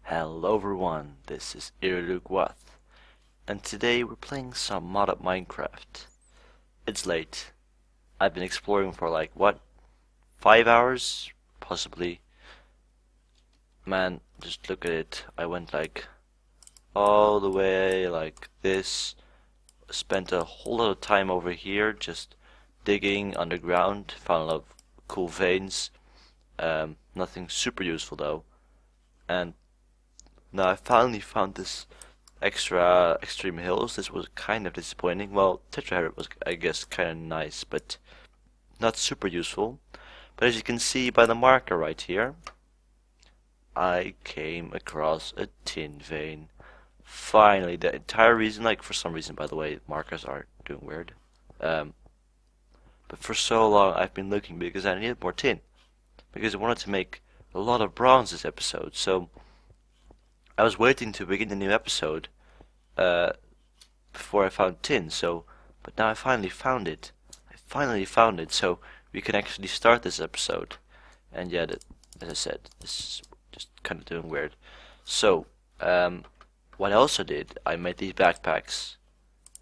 Hello everyone, this is Irluguath, and today we're playing some modded Minecraft. It's late. I've been exploring for like, what, 5 hours? Possibly. Man, just look at it. I went like all the way like this, spent a whole lot of time over here just digging underground, found a lot of cool veins. Nothing super useful though. And now I finally found this extra extreme hills. This was kind of disappointing. Well, Tetrahedron was, I guess, kind of nice, but not super useful. But as you can see by the marker right here, I came across a tin vein. Finally, the entire reason, like for some reason, by the way, markers are doing weird. But for so long I've been looking because I needed more tin. Because I wanted to make a lot of bronze this episode, so I was waiting to begin the new episode before I found tin. But now I finally found it. So we can actually start this episode. And yeah, as I said, this is just kind of doing weird. So, what I also did, I made these backpacks.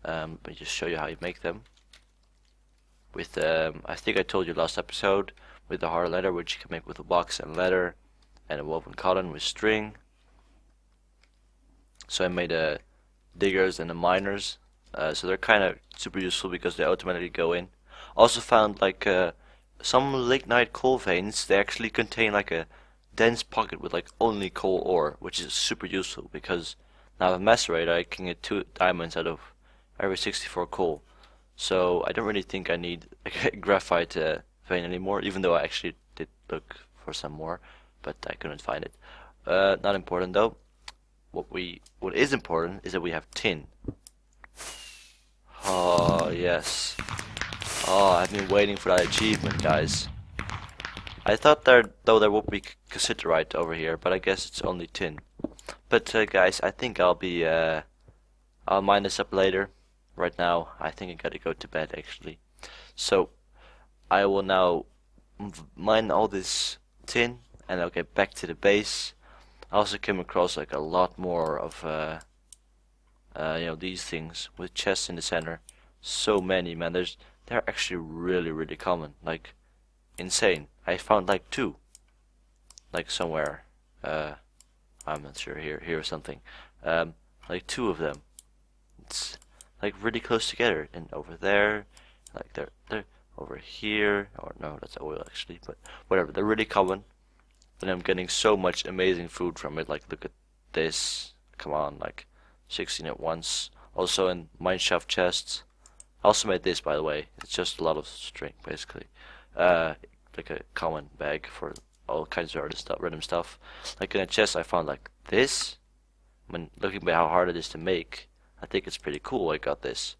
Let me just show you how you make them. With, I think I told you last episode, with the hard leather, which you can make with a box and leather, and a woven cotton with string. So I made diggers and the miners, so they're kind of super useful because they automatically go in. Also found like some lignite coal veins. They actually contain like a dense pocket with like only coal ore, which is super useful because now with macerator I can get 2 diamonds out of every 64 coal. So I don't really think I need a graphite vein anymore, even though I actually did look for some more, but I couldn't find it. Not important though. What is important is that we have tin. Oh yes. Oh, I've been waiting for that achievement, guys. I thought there would be cassiterite over here, but I guess it's only tin. But guys, I think I'll mine this up later. Right now, I think I gotta go to bed actually. So I will now mine all this tin, and I'll get back to the base. I also came across like a lot more of these things with chests in the center. So many, man. They're actually really common, like insane. I found like 2, like somewhere. I'm not sure, here or something. Like 2 of them. It's like really close together, and over there, like they're over here. Or no, that's oil actually, but whatever. They're really common. And I'm getting so much amazing food from it. Like, look at this. Come on, like 16 at once. Also in mineshaft chests. I also made this, by the way. It's just a lot of string, basically. Like a common bag for all kinds of random stuff. Like in a chest, I found like this. I mean, looking at how hard it is to make, I think it's pretty cool. I got this.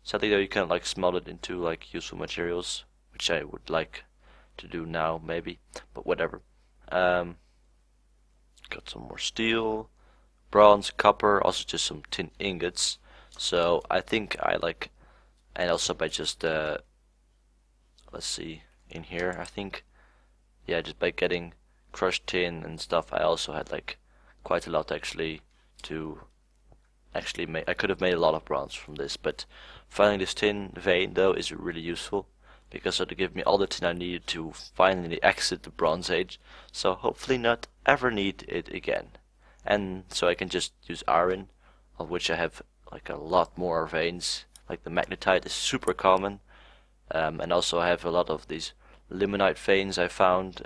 Something that you can like smelt it into like useful materials, which I would like to do now, maybe. But whatever. Got some more steel, bronze, copper, also just some tin ingots. So I think and also by just let's see, in here I think, yeah, just by getting crushed tin and stuff, I also had like quite a lot actually to actually make. I could have made a lot of bronze from this, but finding this tin vein though is really useful, because it'll give me all the tin I needed to finally exit the Bronze Age, so hopefully not ever need it again. And so I can just use iron, of which I have like a lot more veins. Like the magnetite is super common, and also I have a lot of these limonite veins I found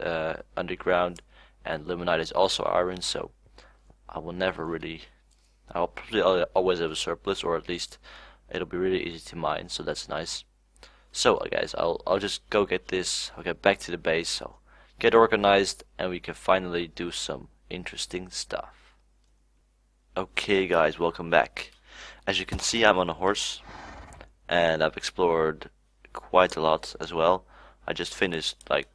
underground, and limonite is also iron, so I'll probably always have a surplus, or at least it'll be really easy to mine, so that's nice. So guys, I'll just go get this. I'll get back to the base, so get organized, and we can finally do some interesting stuff. Okay guys, welcome back. As you can see, I'm on a horse, and I've explored quite a lot as well. I just finished like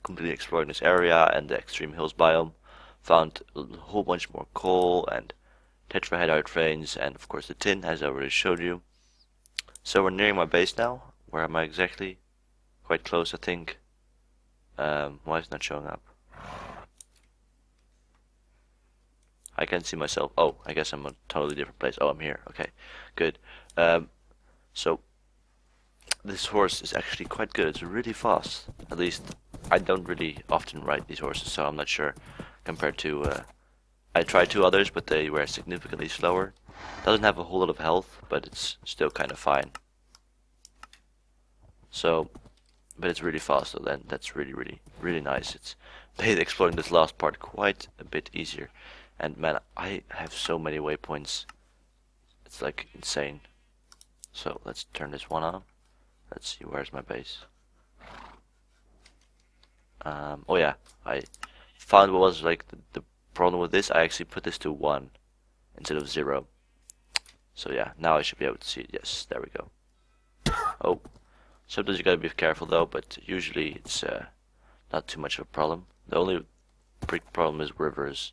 completely exploring this area and the extreme hills biome. Found a whole bunch more coal and tetrahedrite veins, and of course the tin, as I already showed you. So we're nearing my base now. Where am I exactly? Quite close, I think. Why is it not showing up? I can't see myself. Oh, I guess I'm in a totally different place. Oh, I'm here. Okay, good. So this horse is actually quite good. It's really fast. At least I don't really often ride these horses, so I'm not sure compared to. I tried two others, but they were significantly slower. Doesn't have a whole lot of health, but it's still kind of fine. So, but it's really fast, so then that's really nice. It's made exploring this last part quite a bit easier. And man, I have so many waypoints. It's like insane. So let's turn this one on. Let's see, where's my base? Oh yeah, I found what was like the problem with this. I actually put this to 1 instead of 0. So yeah, now I should be able to see it. Yes, there we go. Oh, sometimes you gotta be careful though, but usually it's not too much of a problem. The only big problem is rivers.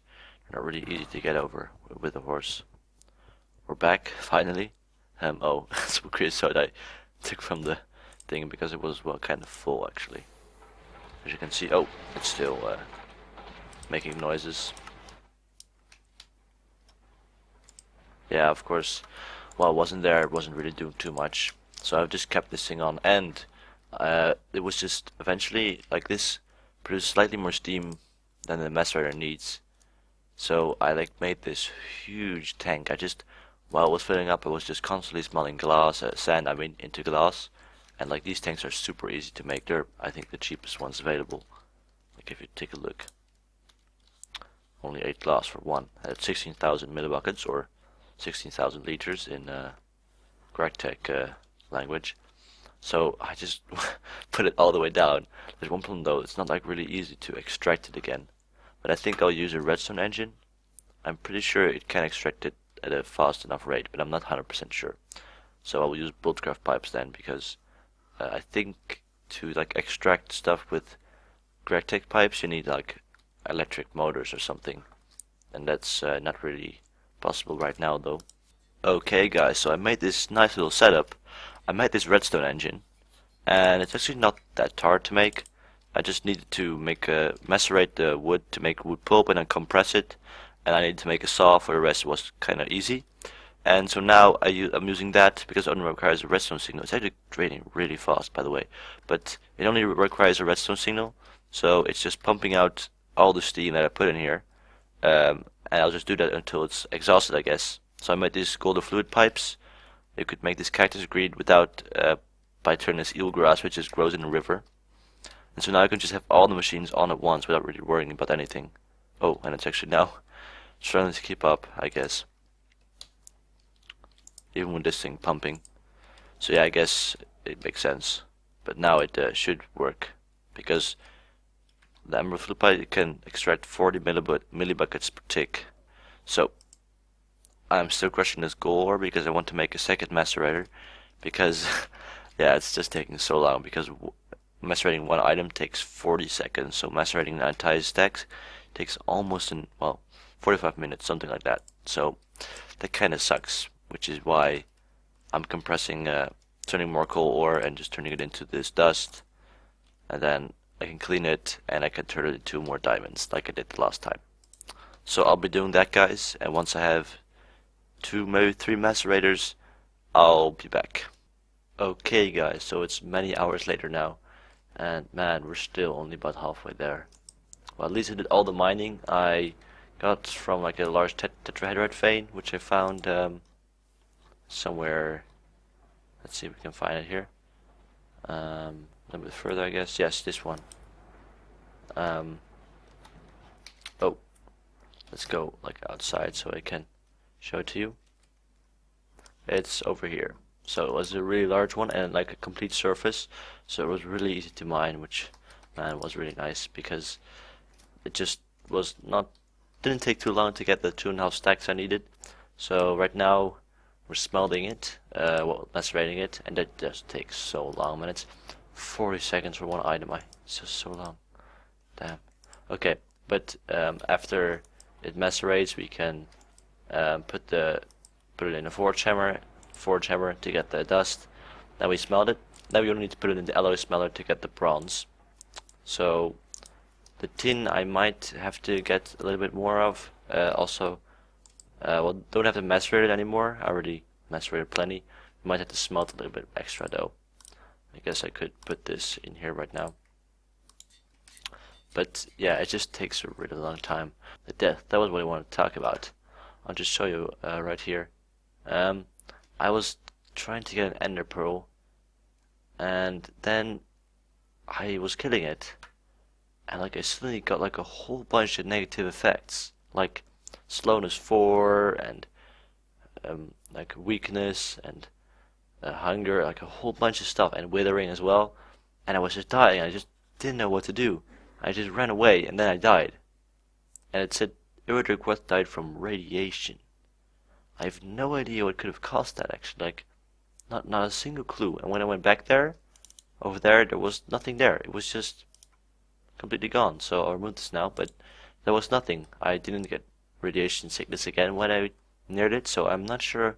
They're not really easy to get over with a horse. We're back, finally. Oh, some creosote I took from the thing because it was, well, kind of full actually. As you can see, oh, it's still making noises. Yeah, of course, while I wasn't there, it wasn't really doing too much. So I've just kept this thing on, and it was just eventually, like this, produced slightly more steam than the macerator needs. So I like made this huge tank. While it was filling up, I was just constantly smelling glass, sand, I mean, into glass. And like these tanks are super easy to make. They're, I think, the cheapest ones available. Like if you take a look, only 8 glass for one. At 16,000 millibuckets or 16,000 liters in Infitech language. So I just put it all the way down. There's one problem though, it's not like really easy to extract it again. But I think I'll use a redstone engine. I'm pretty sure it can extract it at a fast enough rate, but I'm not 100% sure. So I'll use bulletcraft pipes then, because I think to like extract stuff with Infitech pipes you need like electric motors or something, and that's not really possible right now though. Okay guys, so I made this nice little setup. I made this redstone engine, and it's actually not that hard to make. I just needed to macerate the wood to make wood pulp and then compress it, and I needed to make a saw. For the rest it was kind of easy. And so now I'm using that because it only requires a redstone signal. It's actually draining really fast, by the way, but it only requires a redstone signal, so it's just pumping out all the steam that I put in here, and I'll just do that until it's exhausted, I guess. So I made these golden fluid pipes. You could make this cactus green without by turning this eelgrass, which just grows in the river. And so now I can just have all the machines on at once without really worrying about anything. Oh, and it's actually now struggling to keep up, I guess, even with this thing pumping. So yeah, I guess it makes sense. But now it should work, because the emerald fluid pipe can extract 40 millibuckets per tick. So I'm still crushing this gold ore because I want to make a second macerator, because yeah, it's just taking so long, because macerating one item takes 40 seconds, so macerating the entire stacks takes almost 45 minutes, something like that. So that kind of sucks, which is why I'm compressing, turning more coal ore and just turning it into this dust, and then I can clean it and I can turn it into more diamonds like I did the last time. So I'll be doing that, guys, and once I have 2, maybe 3 macerators, I'll be back. Okay guys, so it's many hours later now, and man, we're still only about halfway there. Well, at least I did all the mining I got from like a large tetrahedrite vein, which I found somewhere. Let's see if we can find it here. A little bit further, I guess. Yes, this one. Oh, let's go like outside so I can show it to you. It's over here. So it was a really large one and like a complete surface, so it was really easy to mine, which, man, was really nice, because it just didn't take too long to get the 2.5 stacks I needed. So right now we're smelting it, macerating it, and that just takes so long, man. It's 40 seconds for one item. It's just so long. Damn. Okay, but after it macerates, we can put it in a forge hammer to get the dust. Then we smelt it. Now we only need to put it in the alloy smelter to get the bronze. So the tin I might have to get a little bit more of. Also, Well, don't have to macerate it anymore. I already macerated plenty. Might have to smelt a little bit extra though. I guess I could put this in here right now. But yeah, it just takes a really long time. The death, that was what I wanted to talk about. I'll just show you right here. I was trying to get an ender pearl, and then I was killing it, and like I suddenly got like a whole bunch of negative effects, like slowness 4 and like weakness and hunger, like a whole bunch of stuff, and withering as well. And I was just dying. I just didn't know what to do. I just ran away, and then I died. And it said Irrid request died from radiation. I have no idea what could have caused that actually. Like not a single clue. And when I went back there, over there was nothing there. It was just completely gone. So I removed this now, but there was nothing. I didn't get radiation sickness again when I neared it, so I'm not sure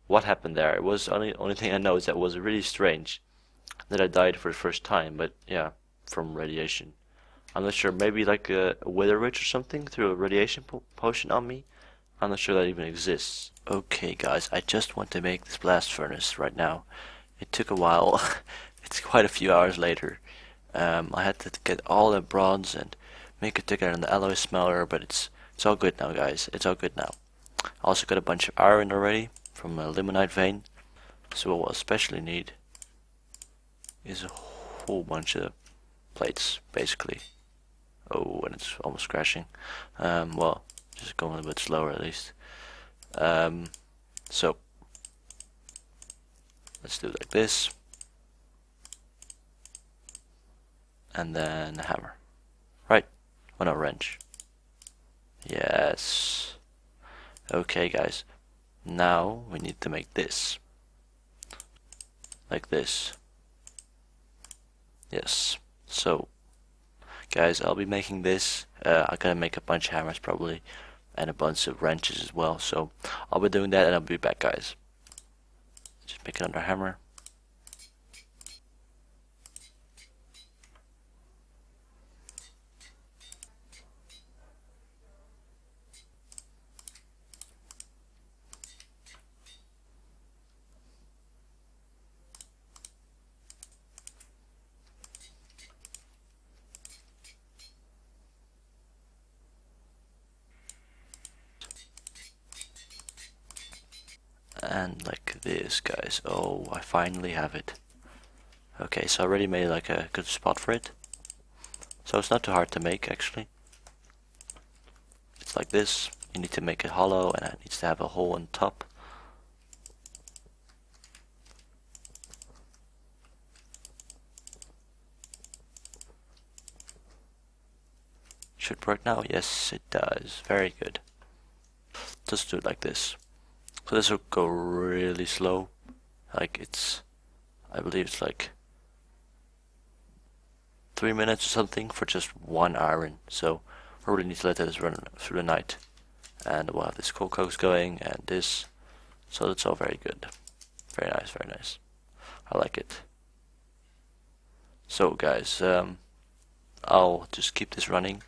what happened there. It was only thing I know is that it was really strange that I died for the first time, but yeah, from radiation. I'm not sure, maybe like a wither witch or something threw a radiation potion on me. I'm not sure that even exists. Okay guys, I just want to make this blast furnace right now. It took a while. It's quite a few hours later. I had to get all the bronze and make it together in the alloy smelter, but it's all good now guys. It's all good now. I also got a bunch of iron already from a limonite vein. So what we'll especially need is a whole bunch of plates, basically. Oh, and it's almost crashing. Well, just going a bit slower at least. So let's do it like this, and then a hammer. Right? Well, no, wrench. Yes. Okay, guys. Now we need to make this. Like this. Yes. So, guys, I'll be making this. I'm gonna make a bunch of hammers probably, and a bunch of wrenches as well. So I'll be doing that, and I'll be back, guys. Just make another hammer. And like this, guys. Oh, I finally have it. Okay, so I already made like a good spot for it. So it's not too hard to make actually. It's like this. You need to make it hollow, and it needs to have a hole on top. Should work now? Yes, it does. Very good. Just do it like this. So this will go really slow. Like I believe it's like 3 minutes or something for just one iron. So we really need to let this run through the night. And we'll have this coal cokes going and this. So that's all very good. Very nice, very nice. I like it. So guys, I'll just keep this running.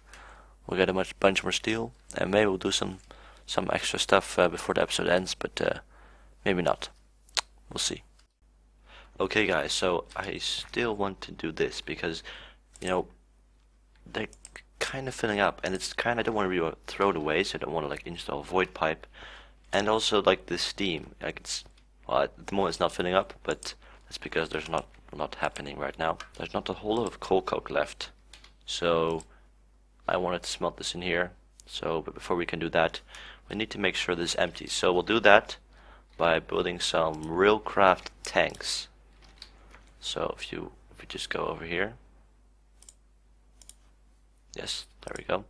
We'll get a bunch more steel, and maybe we'll do some extra stuff before the episode ends, but maybe not. We'll see. Okay guys, so I still want to do this because, you know, they're kind of filling up, and it's kind of, I don't want to really throw it away, so I don't want to like install a void pipe. And also like the steam, like well, at the moment it's not filling up, but that's because there's not a lot happening right now. There's not a whole lot of coal coke left, so I wanted to smelt this in here. So, but before we can do that, we need to make sure this is empty. So we'll do that by building some Railcraft tanks. So if you just go over here, yes, there we go.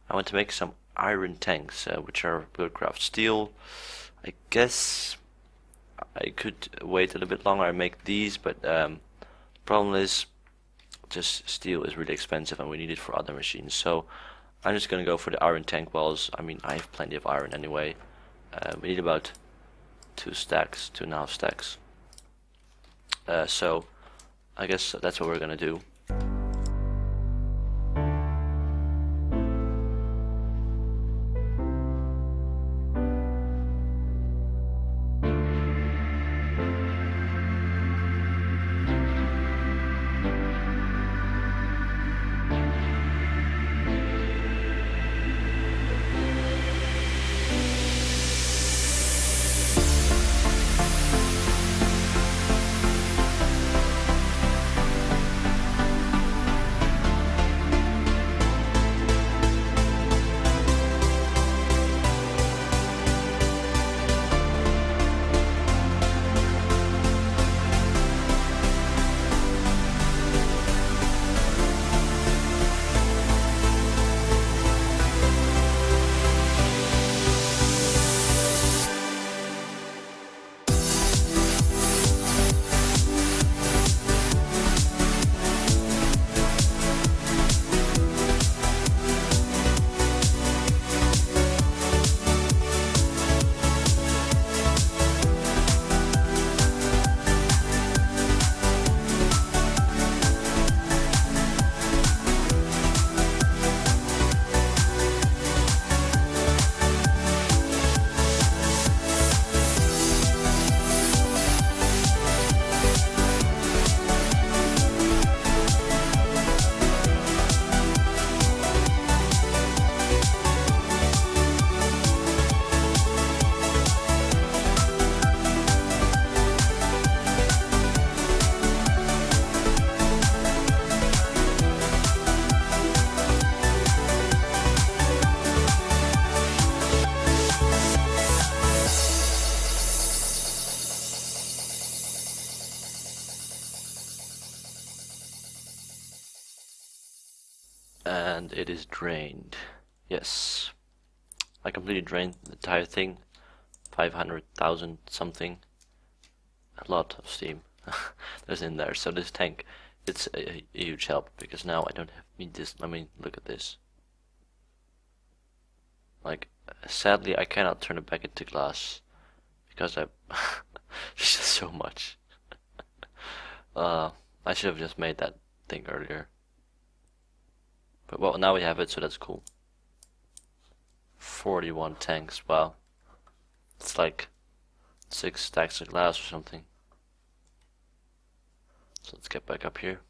I want to make some iron tanks, which are Railcraft steel. I guess I could wait a little bit longer and make these, but problem is just steel is really expensive, and we need it for other machines. So I'm just gonna go for the iron tank walls. I mean, I have plenty of iron anyway. We need about 2.5 stacks. So I guess that's what we're gonna do. And it is drained. Yes. I completely drained the entire thing. 500,000 something. A lot of steam there's in there. So this tank, it's a huge help because now I don't need this. I mean, look at this. Like, sadly, I cannot turn it back into glass because there's just so much. I should have just made that thing earlier. But well, now we have it, so that's cool. 41 tanks. Wow, it's like 6 stacks of glass or something. So let's get back up here,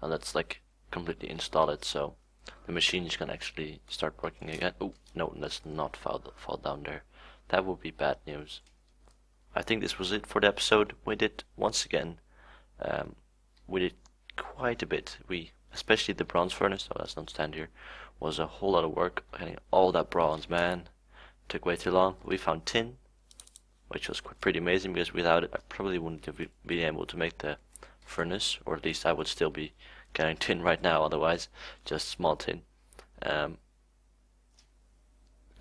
and let's like completely install it so the machine is gonna actually start working again. Oh no, let's not fall down there. That would be bad news. I think this was it for the episode. We did once again. We did quite a bit. Especially the bronze furnace. Oh, let's not stand here. Was a whole lot of work getting all that bronze, man. Took way too long. We found tin, which was pretty amazing because without it, I probably wouldn't have been able to make the furnace, or at least I would still be getting tin right now. Otherwise, just small tin.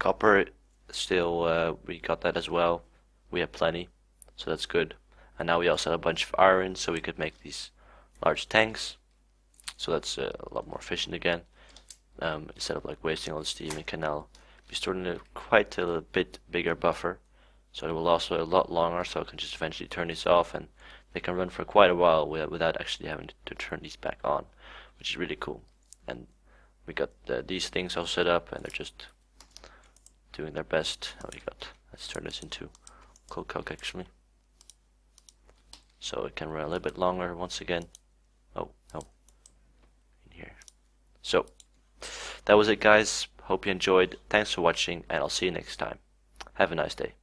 Copper, still, we got that as well. We have plenty, so that's good. And now we also have a bunch of iron, so we could make these large tanks. So that's a lot more efficient again. Instead of like wasting all the steam, it can now be stored in quite a bit bigger buffer. So it will also a lot longer, so I can just eventually turn these off and they can run for quite a while without actually having to turn these back on, which is really cool. And we got these things all set up and they're just doing their best. Let's turn this into coal coke actually. So it can run a little bit longer once again. Oh, no. In here. So, that was it guys. Hope you enjoyed. Thanks for watching and I'll see you next time. Have a nice day.